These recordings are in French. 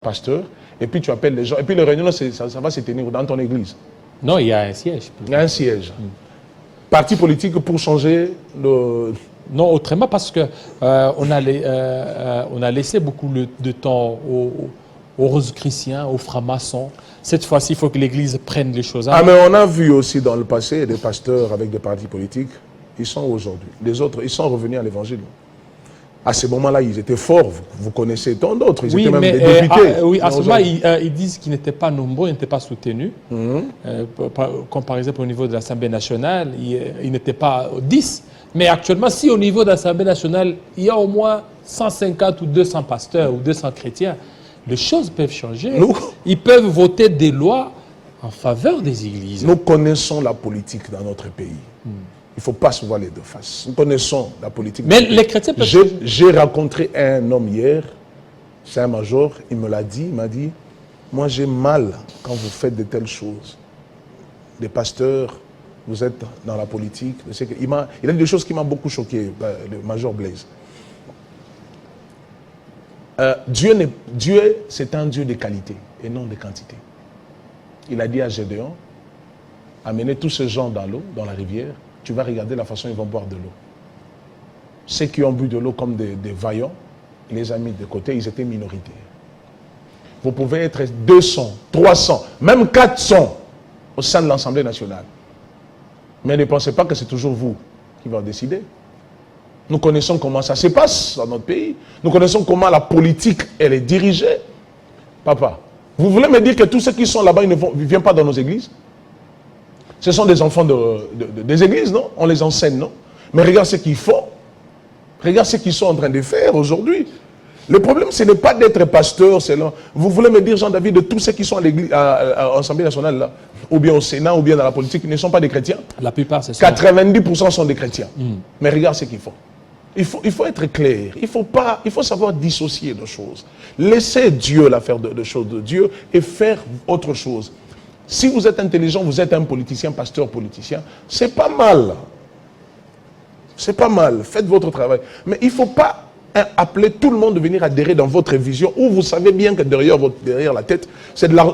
pasteur, et puis tu appelles les gens, et puis les réunions, ça va se tenir dans ton église. Non, il y a un siège. Il y a un siège. Parti politique pour changer le... Non, autrement, parce que on a laissé beaucoup de temps aux rosicruciens, aux francs-maçons. Cette fois-ci, il faut que l'Église prenne les choses à Ah, mais on a vu aussi dans le passé des pasteurs avec des partis politiques. Ils sont aujourd'hui. Les autres, ils sont revenus à l'évangile. À ce moment-là, ils étaient forts. Vous connaissez tant d'autres. Ils étaient même des députés. Oui, à ce moment, ils disent qu'ils n'étaient pas nombreux, ils n'étaient pas soutenus. Comme par exemple au niveau de l'Assemblée nationale, ils n'étaient pas 10. Mais actuellement, si au niveau de l'Assemblée nationale, il y a au moins 150 ou 200 pasteurs ou 200 chrétiens, les choses peuvent changer. Ils peuvent voter des lois en faveur des églises. Nous connaissons la politique dans notre pays. Il ne faut pas se voiler de face. Nous connaissons la politique. Mais les chrétiens peuvent... J'ai rencontré un homme hier, c'est un major, il me l'a dit, il m'a dit, moi j'ai mal quand vous faites de telles choses. Des pasteurs, vous êtes dans la politique. Il a dit des choses qui m'ont beaucoup choqué, le major Blaise. Dieu, c'est un Dieu de qualité et non de quantité. Il a dit à Gédéon, amenez tous ces gens dans l'eau, dans la rivière, tu vas regarder la façon dont ils vont boire de l'eau. Ceux qui ont bu de l'eau comme des vaillants, il les a mis de côté, ils étaient minoritaires. Vous pouvez être 200, 300, même 400 au sein de l'Assemblée nationale. Mais ne pensez pas que c'est toujours vous qui va décider. Nous connaissons comment ça se passe dans notre pays. Nous connaissons comment la politique, elle est dirigée. Papa, vous voulez me dire que tous ceux qui sont là-bas, ils ne viennent pas dans nos églises? Ce sont des enfants des églises, non? On les enseigne, non? Mais regarde ce qu'ils font. Regarde ce qu'ils sont en train de faire aujourd'hui. Le problème, ce n'est pas d'être pasteur, c'est là. Vous voulez me dire, Jean-David, de tous ceux qui sont à l'église, à l'Assemblée nationale, là, ou bien au Sénat, ou bien dans la politique, ils ne sont pas des chrétiens? La plupart, c'est ça. 90% sont des chrétiens. Mais regarde ce qu'ils font. Il faut être clair. Il faut savoir dissocier les choses. Laissez Dieu la faire de choses de Dieu et faire autre chose. Si vous êtes intelligent, vous êtes un politicien, pasteur politicien, c'est pas mal. C'est pas mal. Faites votre travail. Mais il ne faut pas appeler tout le monde de venir adhérer dans votre vision où vous savez bien que derrière la tête,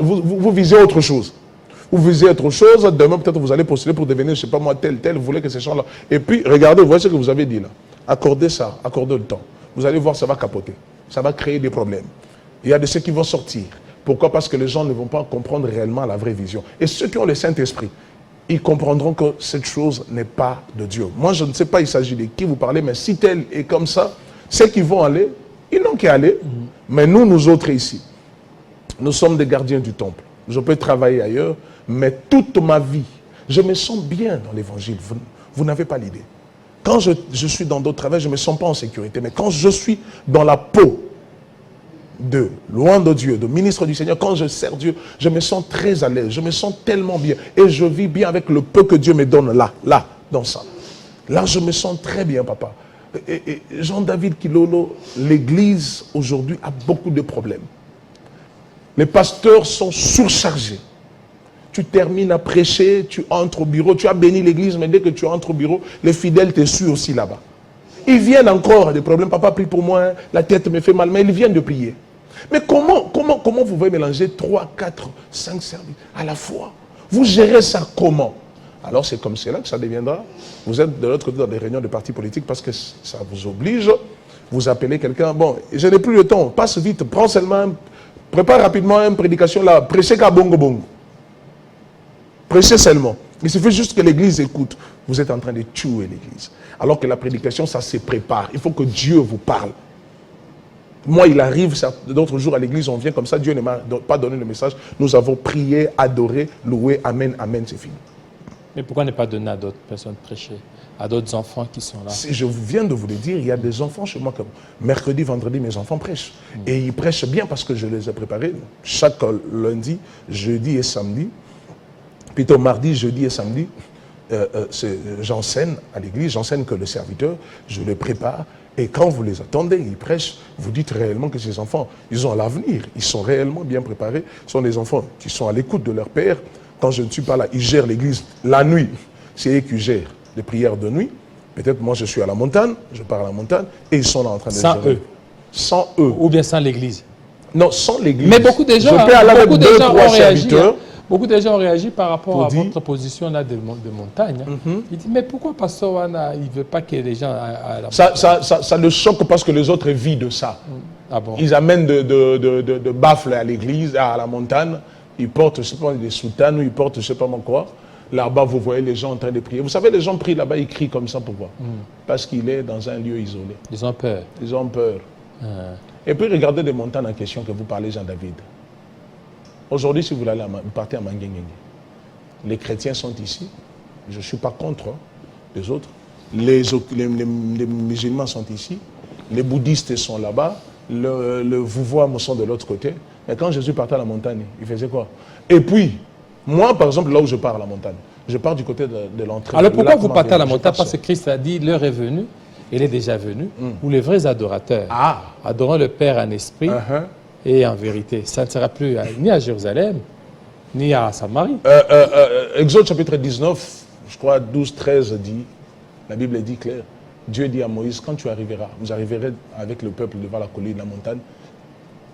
vous visez autre chose. Vous visez autre chose. Demain, peut-être vous allez postuler pour devenir, je ne sais pas moi, tel. Vous voulez que ces gens-là. Et puis, regardez, vous voyez ce que vous avez dit là. Accordez ça, accordez le temps. Vous allez voir, ça va capoter. Ça va créer des problèmes. Il y a de ceux qui vont sortir. Pourquoi? Parce que les gens ne vont pas comprendre réellement la vraie vision. Et ceux qui ont le Saint-Esprit, ils comprendront que cette chose n'est pas de Dieu. Moi, je ne sais pas, il s'agit de qui vous parlez, mais si tel est comme ça, ceux qui vont aller, ils n'ont qu'à aller. Mais nous autres ici, nous sommes des gardiens du temple. Je peux travailler ailleurs, mais toute ma vie, je me sens bien dans l'évangile. Vous n'avez pas l'idée. Quand je suis dans d'autres travails, je ne me sens pas en sécurité. Mais quand je suis dans la peau de loin de Dieu, de ministre du Seigneur, quand je sers Dieu, je me sens très à l'aise, je me sens tellement bien et je vis bien avec le peu que Dieu me donne là, dans ça. Là, je me sens très bien, papa. Et Jean-David Kilolo, l'église aujourd'hui a beaucoup de problèmes. Les pasteurs sont surchargés. Tu termines à prêcher, tu entres au bureau, tu as béni l'église, mais dès que tu entres au bureau, les fidèles te suivent aussi là-bas. Ils viennent encore à des problèmes. Papa prie pour moi, la tête me fait mal, mais ils viennent de prier. Mais comment vous pouvez mélanger 3, 4, 5 services à la fois? Vous gérez ça comment? Alors c'est comme cela que ça deviendra. Vous êtes de l'autre côté dans des réunions de partis politiques parce que ça vous oblige. Vous appelez quelqu'un. Bon, je n'ai plus le temps. Passe vite. Prends seulement, prépare rapidement une prédication là. Prêchez qu'à bongo bongo. Prêchez seulement. Il suffit juste que l'église écoute. Vous êtes en train de tuer l'église. Alors que la prédication, ça se prépare. Il faut que Dieu vous parle. Moi, il arrive, d'autres jours à l'église, on vient comme ça, Dieu ne m'a pas donné le message. Nous avons prié, adoré, loué, amen, amen, c'est fini. Mais pourquoi ne pas donner à d'autres personnes prêcher, à d'autres enfants qui sont là? Je viens de vous le dire, il y a des enfants chez moi, comme mercredi, vendredi, mes enfants prêchent. Et ils prêchent bien parce que je les ai préparés. Chaque lundi, jeudi et samedi, plutôt mardi, jeudi et samedi, j'enseigne à l'église, j'enseigne que le serviteur, je le prépare. Et quand vous les attendez, ils prêchent, vous dites réellement que ces enfants, ils ont l'avenir, ils sont réellement bien préparés. Ce sont des enfants qui sont à l'écoute de leur père. Quand je ne suis pas là, ils gèrent l'église la nuit. C'est eux qui gèrent les prières de nuit. Peut-être moi je suis à la montagne, je pars à la montagne, et ils sont là en train de sans gérer. Eux. Sans eux. Ou bien sans l'église. Non, sans l'église. Mais beaucoup de gens, je peux aller avec beaucoup de 2, gens 3 ont réagi. serviteurs. Beaucoup de gens ont réagi par rapport Pour à dire- votre position là de montagne. Ils disent, mais pourquoi Pasteur Wana, il ne veut pas que les gens à la Ça le choque parce que les autres vivent de ça. Ah bon? Ils amènent de baffles à l'église, à la montagne. Ils portent, je sais pas, des soutanes, ou ils portent, je sais pas moi quoi. Là-bas, vous voyez les gens en train de prier. Vous savez, les gens prient là-bas, ils crient comme ça, pourquoi? Parce qu'il est dans un lieu isolé. Ils ont peur. Ils ont peur. Et puis, regardez les montagnes en question que vous parlez, Jean-David. Aujourd'hui, si vous partez à Manguengue, les chrétiens sont ici. Je ne suis pas contre les autres. Les musulmans sont ici. Les bouddhistes sont là-bas. Le vouvoiement sont de l'autre côté. Et quand Jésus partait à la montagne, il faisait quoi? Et puis, moi, par exemple, là où je pars à la montagne, je pars du côté de l'entrée. Alors pourquoi vous partez à la montagne? Parce que Christ a dit, l'heure est venue, il est déjà venu, où les vrais adorateurs adorant le Père en esprit et en vérité. Ça ne sera plus ni à Jérusalem, ni à Samarie. Exode chapitre 19, je crois 12, 13 dit, la Bible dit clair, Dieu dit à Moïse, quand tu arriveras, vous arriverez avec le peuple devant la colline, la montagne,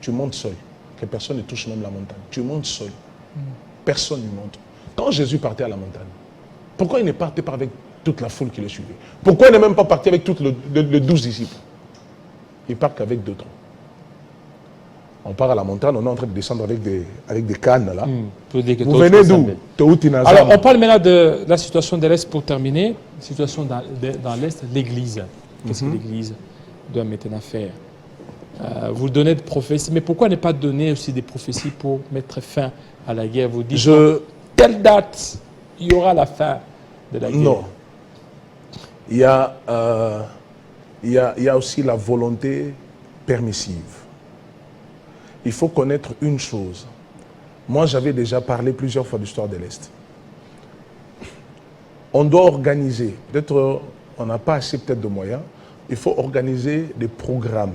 tu montes seul, que personne ne touche même la montagne. Tu montes seul. Personne ne monte. Quand Jésus partait à la montagne, pourquoi il ne partait pas avec toute la foule qui le suivait? Pourquoi il n'est même pas parti avec tous les 12 disciples? Il part qu'avec 2 3. On part à la montagne, on est en train de descendre avec des cannes là. Vous venez d'où? Alors on parle maintenant de la situation de l'Est pour terminer. Situation dans l'Est, l'Église. Qu'est-ce que l'Église doit maintenant faire? Vous donnez des prophéties, mais pourquoi ne pas donner aussi des prophéties pour mettre fin à la guerre? Vous dites, telle date, il y aura la fin de la guerre. Non. Il y a aussi la volonté permissive. Il faut connaître une chose. Moi, j'avais déjà parlé plusieurs fois de l'histoire de l'Est. On doit organiser, peut-être on n'a pas assez peut-être de moyens, il faut organiser des programmes,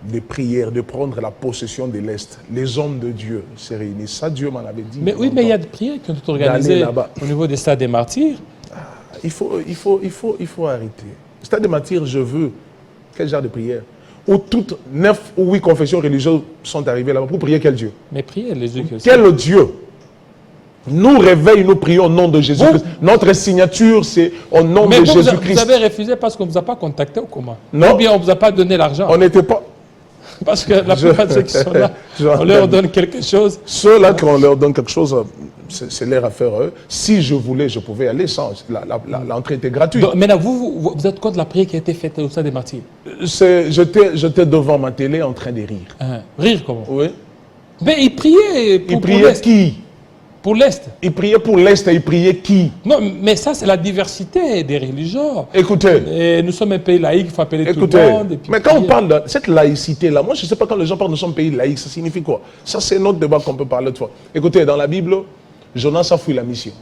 des prières, de prendre la possession de l'Est. Les hommes de Dieu se réunissent. Ça, Dieu m'en avait dit. Mais oui, mais il y a des prières qui ont été organisées au niveau des stades des martyrs. Il faut arrêter. Stade des martyrs, je veux. Quel genre de prière? Où toutes 9 ou 8 confessions religieuses sont arrivées là-bas pour prier quel Dieu? Mais priez les Dieu. Quel Dieu? Nous réveille, nous prions au nom de Jésus-Christ. Notre signature, c'est au nom de Jésus-Christ. Vous avez refusé parce qu'on ne vous a pas contacté ou comment? Non. Ou bien on ne vous a pas donné l'argent? On n'était pas... Parce que la plupart de ceux qui sont là, on leur donne quelque chose. Ceux-là, quand on leur donne quelque chose, c'est leur affaire. Si je voulais, je pouvais aller sans. L'entrée était gratuite. Donc, maintenant, vous êtes contre la prière qui a été faite au sein des martyrs? J'étais devant ma télé en train de rire. Rire comment? Oui. Mais ils priaient pour l'Est. Qui? Pour l'Est. Ils priaient pour l'Est et ils priaient qui? Non, mais ça, c'est la diversité des religions. Écoutez. Et nous sommes un pays laïque, il faut appeler tout le monde. Et puis mais quand on parle de cette laïcité-là, moi, je ne sais pas quand les gens parlent de son pays laïque, ça signifie quoi? Ça, c'est notre débat qu'on peut parler de fois. Écoutez, dans la Bible, Jonas a fui la mission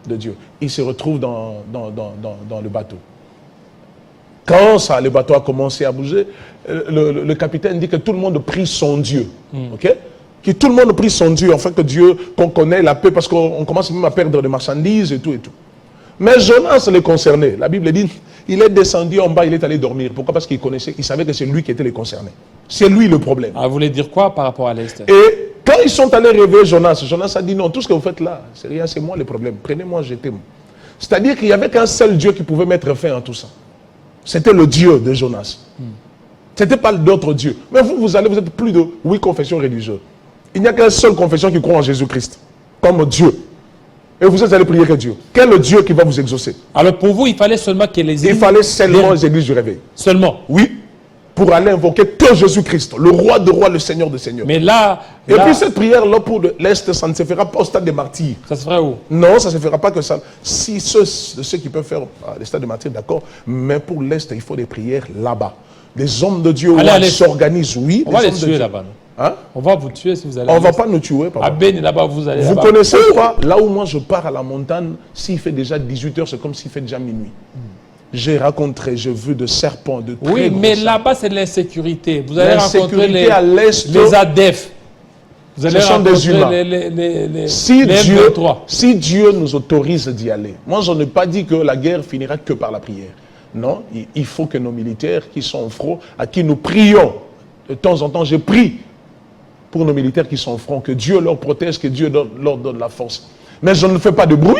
de Dieu. Il se retrouve dans le bateau. Quand le bateau a commencé à bouger, le capitaine dit que tout le monde prie son Dieu. OK? Que tout le monde prie son Dieu, afin que Dieu, qu'on connaît la paix, parce qu'on commence même à perdre des marchandises et tout et tout. Mais Jonas les concernait. La Bible dit, il est descendu en bas, il est allé dormir. Pourquoi? Parce qu'il connaissait, il savait que c'est lui qui était les concernés. C'est lui le problème. Ah, vous voulez dire quoi par rapport à l'Est? Et quand ils sont allés réveiller Jonas, Jonas a dit non, tout ce que vous faites là, c'est rien, c'est moi le problème. Prenez-moi, jetez-moi. C'est-à-dire qu'il n'y avait qu'un seul Dieu qui pouvait mettre fin à tout ça. C'était le Dieu de Jonas. Ce n'était pas d'autres dieux. Mais vous êtes plus de 8 confessions religieuses. Il n'y a qu'une seule confession qui croit en Jésus-Christ, comme Dieu. Et vous êtes allé prier que Dieu. Quel est le Dieu qui va vous exaucer? Alors pour vous, il fallait seulement que les églises... Il fallait seulement les églises du réveil. Seulement? Oui. Pour aller invoquer que Jésus-Christ, le roi de rois, le Seigneur de seigneurs. Mais là... Et puis cette prière-là pour l'Est, ça ne se fera pas au stade des martyrs. Ça se fera où? Non, ça ne se fera pas que ça. Si ceux qui peuvent faire les stades des martyrs, d'accord. Mais pour l'Est, il faut des prières là-bas. Les hommes de Dieu s'organisent, oui. On va les tuer là-bas. Hein? On va vous tuer si vous allez. On ne va pas nous tuer. À Beni, là-bas, vous allez. Vous connaissez quoi? Là où moi je pars à la montagne, s'il fait déjà 18 heures, c'est comme s'il fait déjà minuit. J'ai rencontré, j'ai vu de serpents, de très oui, gros mais serpents. là-bas, c'est de l'insécurité. Vous allez rencontrer les ADEF. Vous allez rencontrer les si Dieu nous autorise d'y aller. Moi, je n'ai pas dit que la guerre finira que par la prière. Non, il faut que nos militaires qui sont au front, à qui nous prions, de temps en temps, je prie pour nos militaires qui sont au front, que Dieu leur protège, que Dieu leur donne la force. Mais je ne fais pas de bruit.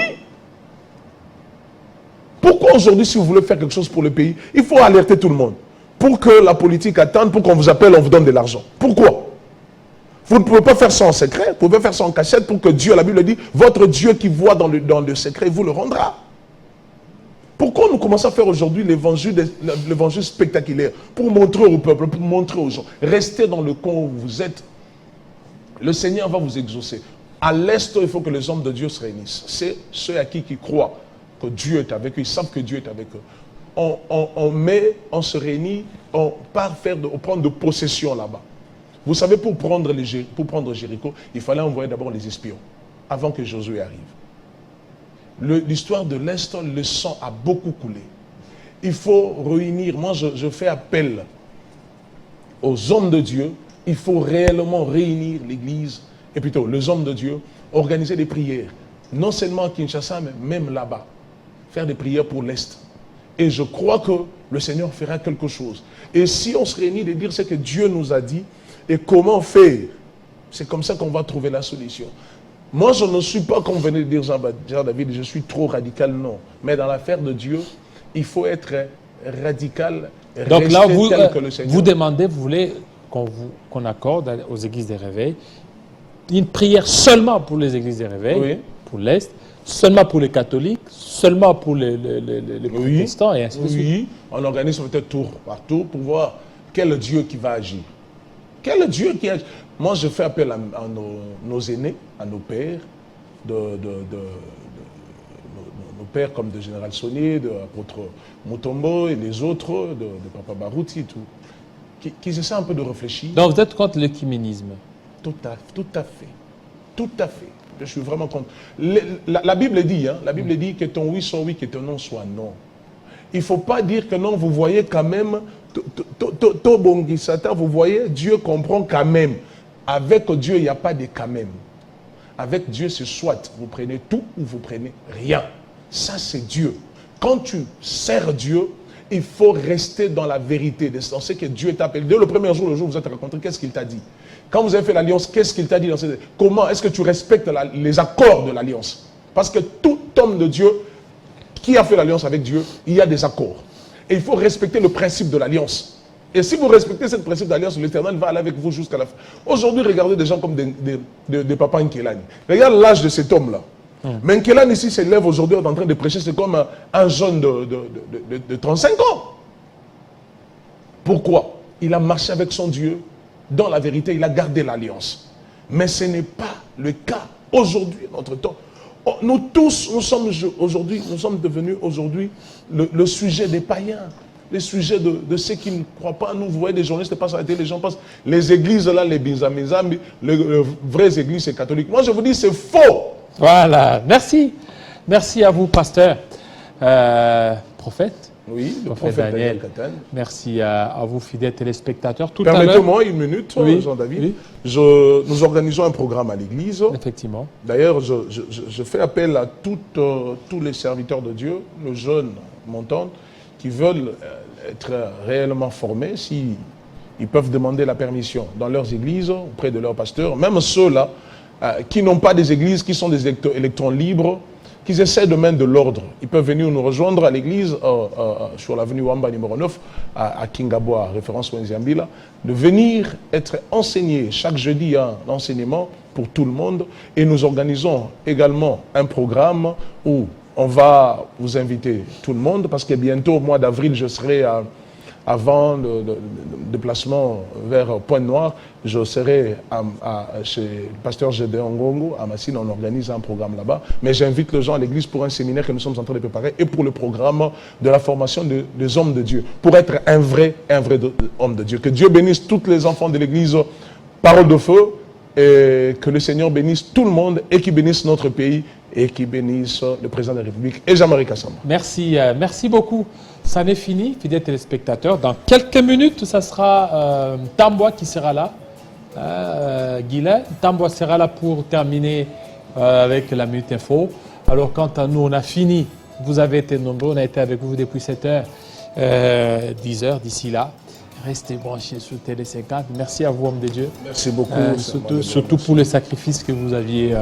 Pourquoi aujourd'hui, si vous voulez faire quelque chose pour le pays, il faut alerter tout le monde pour que la politique attende, pour qu'on vous appelle, on vous donne de l'argent? Pourquoi? Vous ne pouvez pas faire ça en secret, vous pouvez faire ça en cachette pour que Dieu, la Bible dit, votre Dieu qui voit dans le secret, vous le rendra. Pourquoi nous commençons à faire aujourd'hui l'évangile spectaculaire? Pour montrer au peuple, pour montrer aux gens. Restez dans le coin où vous êtes. Le Seigneur va vous exaucer. À l'Est, il faut que les hommes de Dieu se réunissent. C'est ceux à qui croient que Dieu est avec eux, ils savent que Dieu est avec eux. On se réunit, on part prendre de possession là-bas. Vous savez, pour prendre Jéricho, il fallait envoyer d'abord les espions, avant que Josué arrive. L'histoire de l'Est, le sang a beaucoup coulé. Il faut réunir, moi je fais appel aux hommes de Dieu, il faut réellement réunir l'Église, et plutôt les hommes de Dieu, organiser des prières, non seulement à Kinshasa, mais même là-bas. Faire des prières pour l'Est. Et je crois que le Seigneur fera quelque chose. Et si on se réunit de dire ce que Dieu nous a dit, et comment faire, c'est comme ça qu'on va trouver la solution. Moi, je ne suis pas, comme venait de dire Jean-David, je suis trop radical, non. Mais dans l'affaire de Dieu, il faut être radical. Donc là, vous demandez, vous voulez qu'on accorde aux églises des réveils une prière seulement pour les églises des réveils, oui, pour l'Est, seulement pour les catholiques, seulement pour les protestants, et ainsi de suite. Oui, on organise peut-être tour partout pour voir quel Dieu qui va agir. Quel Dieu qui agit. Moi, je fais appel à nos aînés, à nos pères, nos pères comme de Général Saunier, de l'apôtre Mutombo et les autres, de Papa Barouti et tout, qui essaient un peu de réfléchir. Donc vous êtes contre l'écuménisme? Tout à fait. Tout à fait. Je suis vraiment contre. La Bible dit, la Bible dit que ton oui soit oui, que ton non soit non. Il ne faut pas dire que non, vous voyez quand même, vous voyez, Dieu comprend quand même. Avec Dieu, il n'y a pas de quand même. Avec Dieu, c'est soit vous prenez tout ou vous prenez rien. Ça, c'est Dieu. Quand tu sers Dieu, il faut rester dans la vérité. On sait que Dieu t'appelle. Dès le premier jour, le jour où vous êtes rencontrés, qu'est-ce qu'il t'a dit? Quand vous avez fait l'alliance, qu'est-ce qu'il t'a dit dans cette... Comment est-ce que tu respectes les accords de l'alliance? Parce que tout homme de Dieu qui a fait l'alliance avec Dieu, il y a des accords. Et il faut respecter le principe de l'alliance. Et si vous respectez ce principe d'alliance, l'Éternel va aller avec vous jusqu'à la fin. Aujourd'hui, regardez des gens comme des papas Nkelani. Regarde l'âge de cet homme-là. Mais Nkelani ici s'élève aujourd'hui en train de prêcher, c'est comme un jeune de 35 ans. Pourquoi? Il a marché avec son Dieu. Dans la vérité, il a gardé l'alliance. Mais ce n'est pas le cas aujourd'hui, notre temps. Nous tous, nous sommes devenus aujourd'hui le sujet des païens, le sujet de ceux qui ne croient pas. Nous, vous voyez des journalistes passent à la télé, les gens passent. Les églises là, les bizamizambi, les vraies églises, c'est catholique. Moi, je vous dis, c'est faux. Voilà, merci. Merci à vous, pasteur. Prophète. Oui, le prophète Daniel. Merci à vous, fidèles téléspectateurs. Permettez-moi une minute, oui, Jean-David. Oui. Nous organisons un programme à l'église. Effectivement. D'ailleurs, je fais appel à tous les serviteurs de Dieu, le jeune montant, qui veulent être réellement formés, ils peuvent demander la permission dans leurs églises, auprès de leurs pasteurs, même ceux-là qui n'ont pas des églises, qui sont des électrons libres, qui essaient de mettre de l'ordre. Ils peuvent venir nous rejoindre à l'église, sur l'avenue Wamba numéro 9, à Kingaboa, référence Wenziambila, de venir être enseignés. Chaque jeudi, il y a un enseignement pour tout le monde. Et nous organisons également un programme où on va vous inviter tout le monde, parce que bientôt, au mois d'avril, je serai avant le déplacement vers Pointe-Noire, je serai chez le pasteur Gédéon Ngongo, à Massine, on organise un programme là-bas. Mais j'invite les gens à l'église pour un séminaire que nous sommes en train de préparer et pour le programme de la formation des hommes de Dieu, pour être un vrai homme de Dieu. Que Dieu bénisse tous les enfants de l'église, parole de feu, et que le Seigneur bénisse tout le monde et qu'il bénisse notre pays et qu'il bénisse le président de la République et Jean-Marie Kassamba. Merci, merci beaucoup. Ça n'est fini, fidèles téléspectateurs. Dans quelques minutes, ça sera Tamboa qui sera là. Guilain, Tamboa sera là pour terminer avec la Minute Info. Alors, quant à nous, on a fini. Vous avez été nombreux, on a été avec vous depuis 7h, 10h d'ici là. Restez branchés sur Télé 50. Merci à vous, homme de Dieu. Merci beaucoup. Surtout pour le sacrifice que vous aviez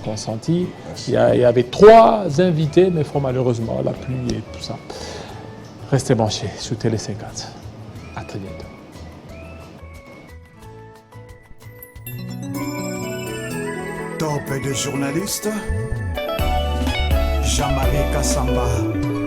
consenti. Il y avait 3 invités, mais malheureusement, la pluie et tout ça. Restez branchés sur Télé 50. À très bientôt. Top de journaliste, Jean-Marie Kassamba.